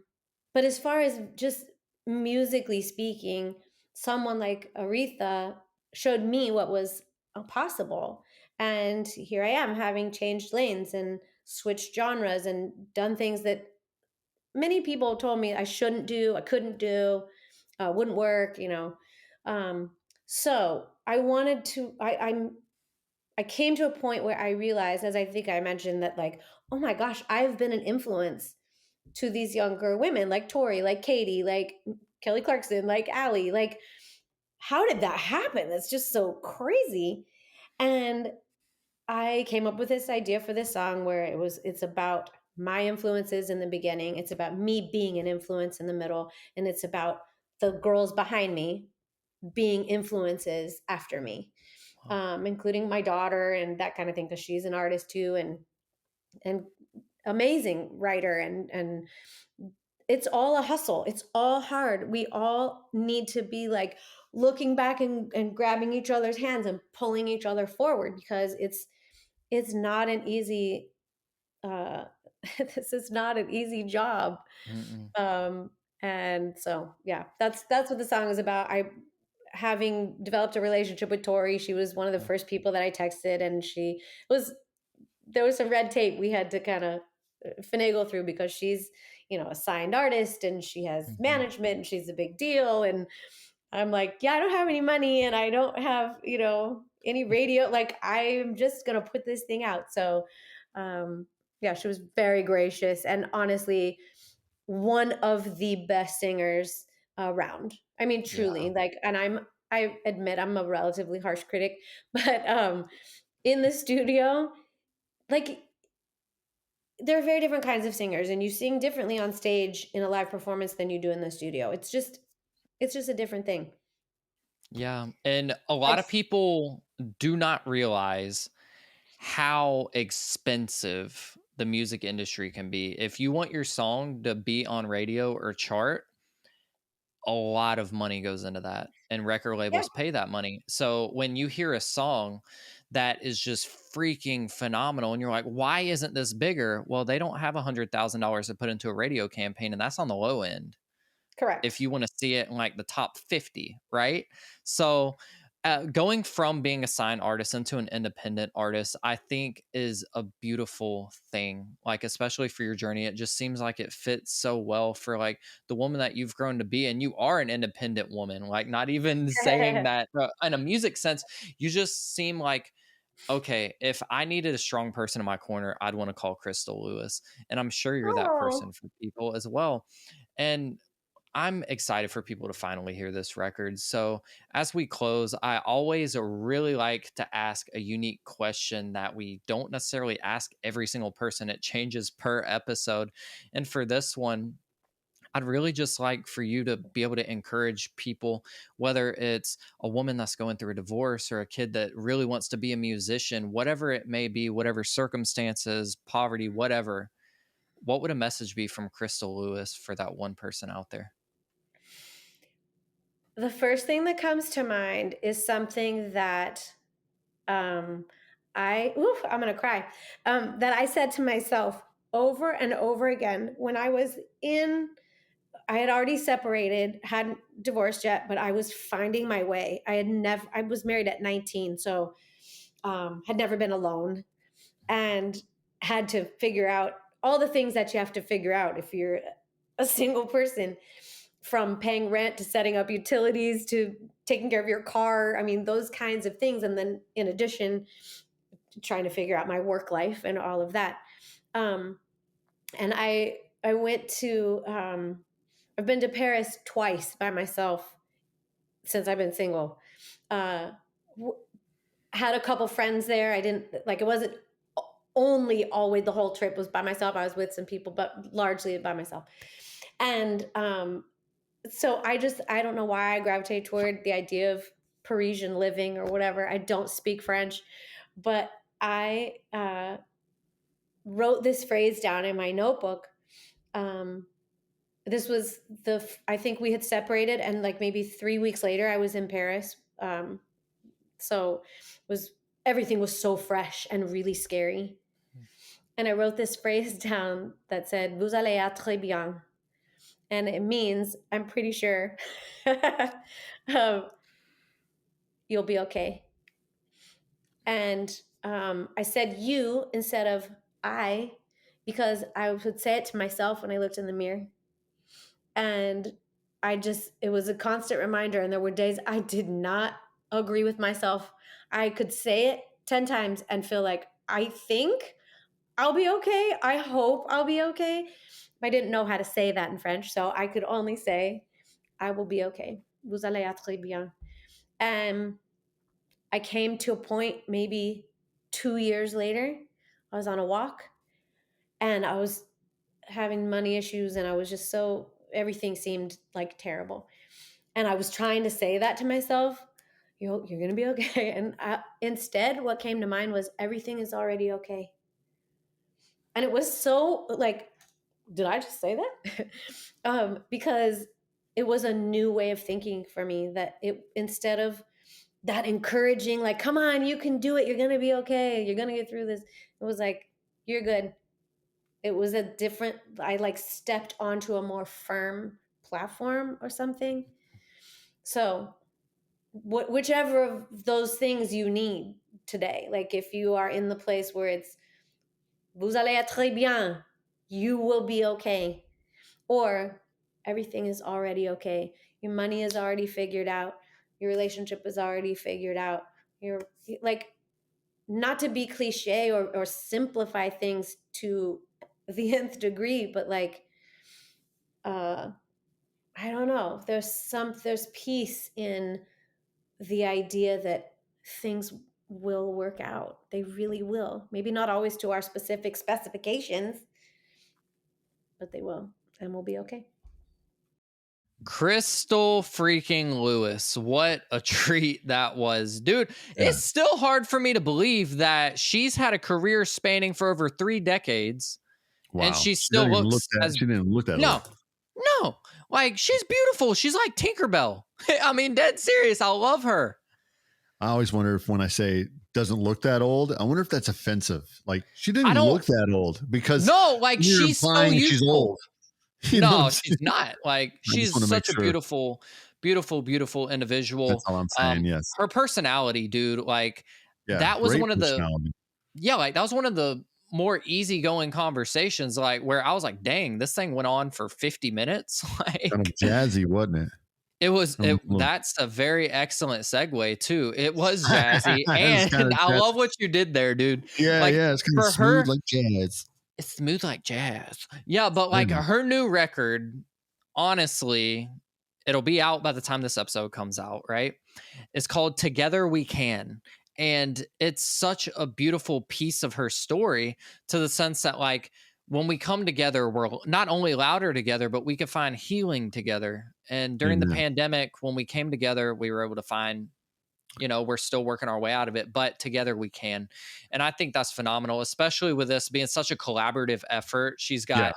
but as far as just musically speaking, someone like Aretha showed me what was possible. And here I am, having changed lanes and switched genres and done things that many people told me I shouldn't do, I couldn't do, wouldn't work, you know. Um, so I wanted to, I came to a point where I realized, as I think I mentioned, that like, oh my gosh, I've been an influence to these younger women like Tori, like Katie, like Kelly Clarkson, like Allie. Like, how did that happen? That's just so crazy. And I came up with this idea for this song where it's about my influences in the beginning, it's about me being an influence in the middle, and it's about the girls behind me being influences after me, Wow. including my daughter and that kind of thing, because she's an artist too, and amazing writer, and it's all a hustle, it's all hard. We all need to be like looking back and grabbing each other's hands and pulling each other forward, because it's not an easy uh this is not an easy job. Mm-mm. um and so yeah, that's what the song is about. I Having developed a relationship with Tori, she was one of the Yeah. first people that I texted, and she was there was some red tape we had to kind of finagle through, because she's, you know, a signed artist and she has Mhm. management and she's a big deal. And I'm like, yeah, I don't have any money and I don't have, you know, any radio. Like, I'm just going to put this thing out. So, yeah, she was very gracious and honestly one of the best singers around. I mean, Yeah. truly, like, and I admit I'm a relatively harsh critic, but in the studio, like, there are very different kinds of singers and you sing differently on stage in a live performance than you do in the studio. It's just a different thing. Yeah. And a lot Like, of people do not realize how expensive the music industry can be. If you want your song to be on radio or chart, a lot of money goes into that, and record yeah, labels pay that money. So when you hear a song that is just freaking phenomenal and you're like, why isn't this bigger? Well, they don't have $100,000 to put into a radio campaign, and that's on the low end if correct. you want to see it in like the top 50, right? So, going from being a signed artist into an independent artist, I think is a beautiful thing. Like, especially for your journey, it just seems like it fits so well for like the woman that you've grown to be. And you are an independent woman, like, not even saying that in a music sense, you just seem like, okay, if I needed a strong person in my corner, I'd want to call Crystal Lewis. And I'm sure you're that Oh, person for people as well. And I'm excited for people to finally hear this record. So, as we close, I always really like to ask a unique question that we don't necessarily ask every single person. It changes per episode. And for this one, I'd really just like for you to be able to encourage people, whether it's a woman that's going through a divorce or a kid that really wants to be a musician, whatever it may be, whatever circumstances, poverty, whatever. What would a message be from Crystal Lewis for that one person out there? the first thing that comes to mind is something that um I'm gonna cry, that I said to myself over and over again when I had already separated, hadn't divorced yet, but I was finding my way. I was married at 19, so had never been alone and had to figure out all the things that you have to figure out if you're a single person, from paying rent to setting up utilities to taking care of your car. I mean, those kinds of things. And then in addition, trying to figure out my work life and all of that. Um, and I went to I've been to Paris twice by myself since I've been single. Uh, had a couple friends there. I didn't like it wasn't only always the whole trip was by myself. I was with some people, but largely by myself. And so I don't know why I gravitate toward the idea of Parisian living or whatever. I don't speak French, but I wrote this phrase down in my notebook. Um, this was I think we had separated, and like maybe 3 weeks later, I was in Paris. So was everything was so fresh and really scary. And I wrote this phrase down that said, "Vous allez être très bien." And it means, I'm pretty sure, um, you'll be okay. And I said you instead of I, because I would say it to myself when I looked in the mirror. And it was a constant reminder. And there were days I did not agree with myself. I could say it 10 times and feel like, I think I'll be okay. I hope I'll be okay. I didn't know how to say that in French. So I could only say, I will be okay. Vous allez être bien. And I came to a point maybe 2 years later. I was on a walk and I was having money issues and I was just everything seemed like terrible. And I was trying to say that to myself, you're going to be okay. And instead, what came to mind was everything is already okay. And it was so like, did I just say that? Because it was a new way of thinking for me that instead of that encouraging, like, come on, you can do it. You're going to be okay. You're going to get through this. It was like, you're good. It was I like stepped onto a more firm platform or something. So whichever of those things you need today, like if you are in the place where it's, vous allez être bien, you will be okay. Or everything is already okay. Your money is already figured out. Your relationship is already figured out. You're like, not to be cliche or simplify things to the nth degree, but like, I don't know. There's peace in the idea that things will work out. They really will. Maybe not always to our specific specifications, but they will, and we'll be okay. Crystal freaking Lewis. What a treat that was. Dude, Yeah. it's still hard for me to believe that she's had a career spanning for over 3 decades. Wow. And she still looks as... She didn't look that No. old. No. Like, she's beautiful. She's like Tinkerbell. I mean, dead serious. I love her. I always wonder if when I say doesn't look that old, I wonder if that's offensive. Like, she didn't look that old because no, like she's so useful. She's old. No, she's not. Like, she's such a beautiful, beautiful, beautiful individual. That's all I'm saying. Yes. Her personality, dude. Like, that was one of that was one of the more easygoing conversations. Like, where I was like, "Dang, this thing went on for 50 minutes." Like, kind of jazzy, wasn't it? It was. That's a very excellent segue too. It was jazzy, and I love what you did there, dude. Yeah, like, yeah. It's kind of smooth like jazz. It's smooth like jazz. Yeah, but like her new record, honestly, it'll be out by the time this episode comes out, right? It's called Together We Can. And it's such a beautiful piece of her story, to the sense that, like, when we come together, we're not only louder together, but we can find healing together. And during the pandemic, when we came together, we were able to find, we're still working our way out of it, but together we can. And I think that's phenomenal, especially with this being such a collaborative effort. She's got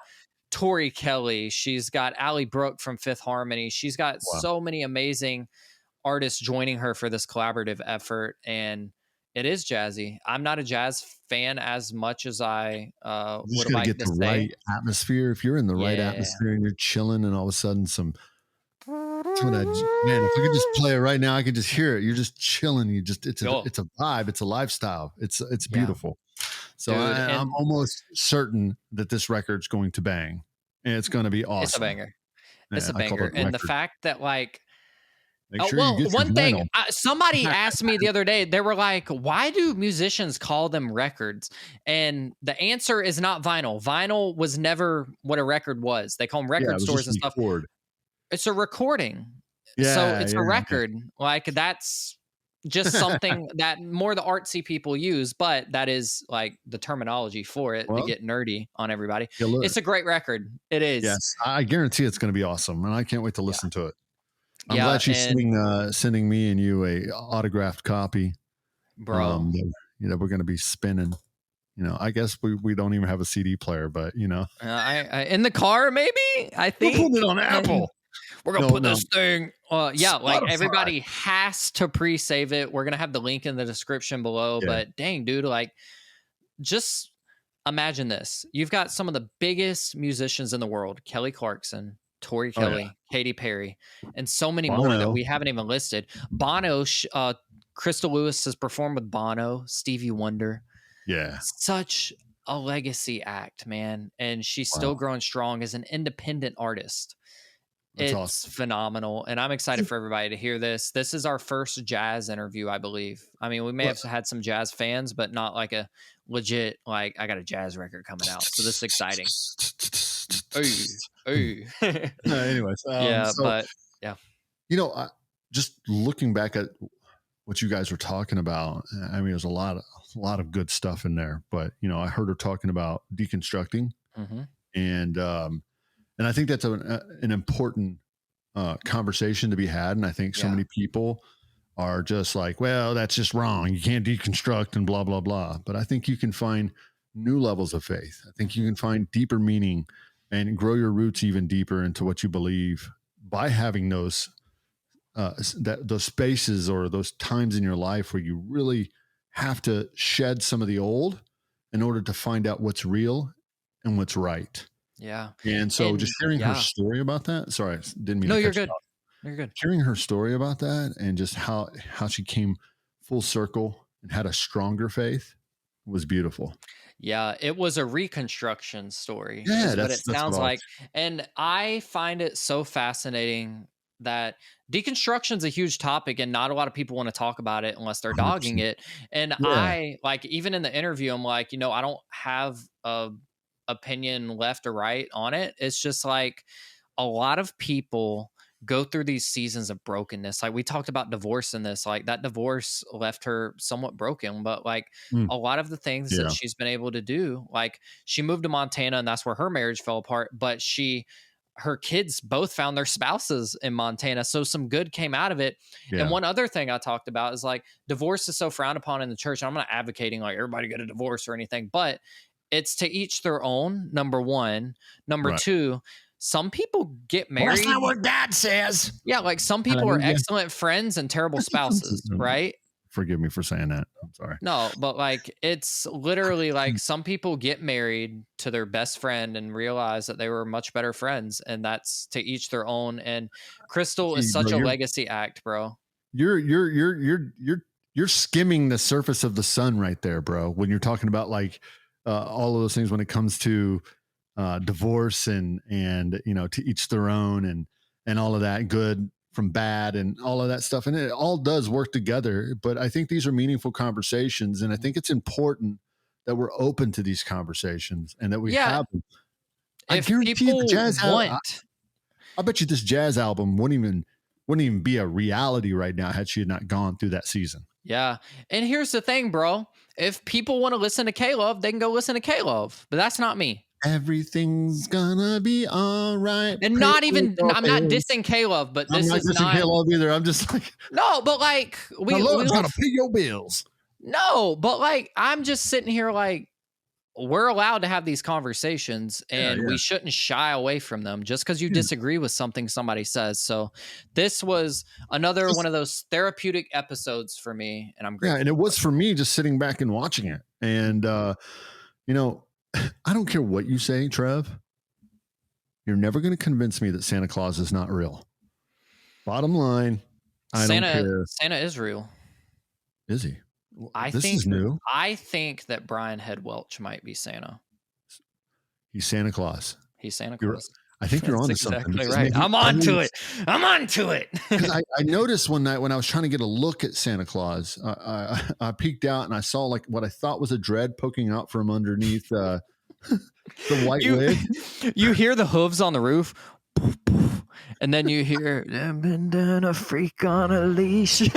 Tori Kelly. She's got Allie Brooke from Fifth Harmony. She's got so many amazing artists joining her for this collaborative effort. And it is jazzy. I'm not a jazz fan as much as I would like to get the right atmosphere. If you're in the right atmosphere and you're chilling, and all of a sudden man, if we could just play it right now, I could just hear it. You're just chilling. It's a vibe. It's a lifestyle. It's beautiful. So dude, I'm almost certain that this record's going to bang, and it's going to be awesome. It's a banger. It's a banger. And the fact that, like, sure one thing, somebody asked me the other day, they were like, why do musicians call them records? And the answer is not vinyl. Vinyl was never what a record was. They call them record stores and stuff. It's a recording. So it's a record. Like, that's just something that more the artsy people use, but that is like the terminology for it to get nerdy on everybody. It's a great record. It is. Yes, I guarantee it's going to be awesome. And I can't wait to listen to it. I'm glad she's sending me and you a autographed copy, bro. We're going to be spinning. I guess we don't even have a CD player, but I in the car maybe. I think we're putting it on Apple. We're gonna put this thing. Spotify. Like, everybody has to pre-save it. We're gonna have the link in the description below. Yeah. But dang, dude, like, just imagine this: you've got some of the biggest musicians in the world: Kelly Clarkson, Tori Oh, yeah. Kelly, Katy Perry, and so many more that Bono. we haven't even listed. Bono, Crystal Lewis has performed with Bono, Stevie Wonder. Yeah. Such a legacy act, man. And she's still growing strong as an independent artist. That's It's awesome. phenomenal. And I'm excited for everybody to hear this. This is our first jazz interview, I believe. I mean, we may have had some jazz fans, but not like a legit, like, I got a jazz record coming out. So this is exciting. Anyways. But yeah. You know, just looking back at what you guys were talking about, I mean, there's a lot of good stuff in there, but you know, I heard her talking about deconstructing, and I think that's an important conversation to be had. And I think so many people are just like, well, that's just wrong. You can't deconstruct and blah, blah, blah. But I think you can find new levels of faith. I think you can find deeper meaning and grow your roots even deeper into what you believe by having those spaces or those times in your life where you really have to shed some of the old in order to find out what's real and what's right. Yeah. And so just hearing her story about that, sorry, didn't mean to you're good. You're good. Hearing her story about that and just how she came full circle and had a stronger faith was beautiful. Yeah, it was a reconstruction story. Yeah, that's what it sounds like. And I find it so fascinating that deconstruction is a huge topic and not a lot of people want to talk about it unless they're dogging 100%. It. And I, like, even in the interview, I'm like, you know, I don't have a opinion left or right on it. It's just like a lot of people go through these seasons of brokenness. Like we talked about divorce in this, like that divorce left her somewhat broken, but like a lot of the things that she's been able to do, like she moved to Montana and that's where her marriage fell apart, but her kids both found their spouses in Montana. So some good came out of it. Yeah. And one other thing I talked about is like divorce is so frowned upon in the church. I'm not advocating like everybody get a divorce or anything, but it's to each their own. Number one. Number two, some people get married. Well, that's not what God says. Yeah. Like some people are excellent friends and terrible spouses, right? Forgive me for saying that. I'm sorry. No, but like, it's literally like some people get married to their best friend and realize that they were much better friends, and that's to each their own. And Crystal is such a legacy act, bro. You're skimming the surface of the sun right there, bro. When you're talking about like all of those things when it comes to divorce and you know, to each their own and all of that, good from bad and all of that stuff. And it all does work together. But I think these are meaningful conversations. And I think it's important that we're open to these conversations and that we have them. I guarantee you the jazz album, I bet you this jazz album wouldn't even be a reality right now had she not gone through that season. Yeah. And here's the thing, bro. If people want to listen to K-Love, they can go listen to K-Love, but that's not me. Everything's gonna be all right. And not even, I'm not dissing K-Love, but this is not K-Love either. I'm just like, no, but like we gotta pay your bills. No, but like, I'm just sitting here like, we're allowed to have these conversations and we shouldn't shy away from them just because you disagree with something somebody says. So this was another one of those therapeutic episodes for me. And I'm grateful. Yeah, and it was for me just sitting back and watching it. And, you know, I don't care what you say, Trev. You're never going to convince me that Santa Claus is not real. Bottom line, I don't care. Santa is real. Is he? This is new. I think that Brian Head Welch might be Santa. He's Santa Claus. He's Santa Claus. I think you're on to something. Exactly right. I'm on to it. I noticed one night when I was trying to get a look at Santa Claus, I peeked out and I saw like what I thought was a dread poking out from underneath the white wig. You hear the hooves on the roof. And then you hear them been done a freak on a leash.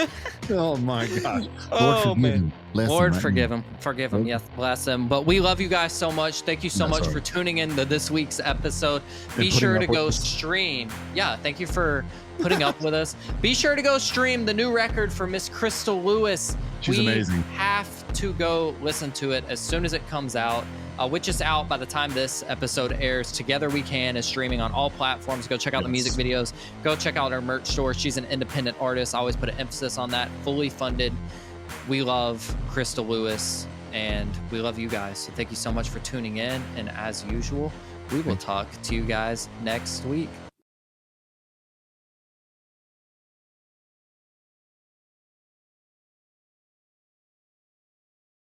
Oh my God. Oh man. Lord forgive him. Forgive him. Yes, bless him. But we love you guys so much. Thank you so much for tuning in to this week's episode. Be sure to go stream. Yeah, thank you for putting up with us. Be sure to go stream the new record for Miss Crystal Lewis. She's amazing. We have to go listen to it as soon as it comes out. Which is out by the time this episode airs. Together We Can is streaming on all platforms. Go check out the music videos. Go check out our merch store. She's an independent artist. I always put an emphasis on that. Fully funded. We love Crystal Lewis and we love you guys. So thank you so much for tuning in. And as usual, we will talk to you guys next week.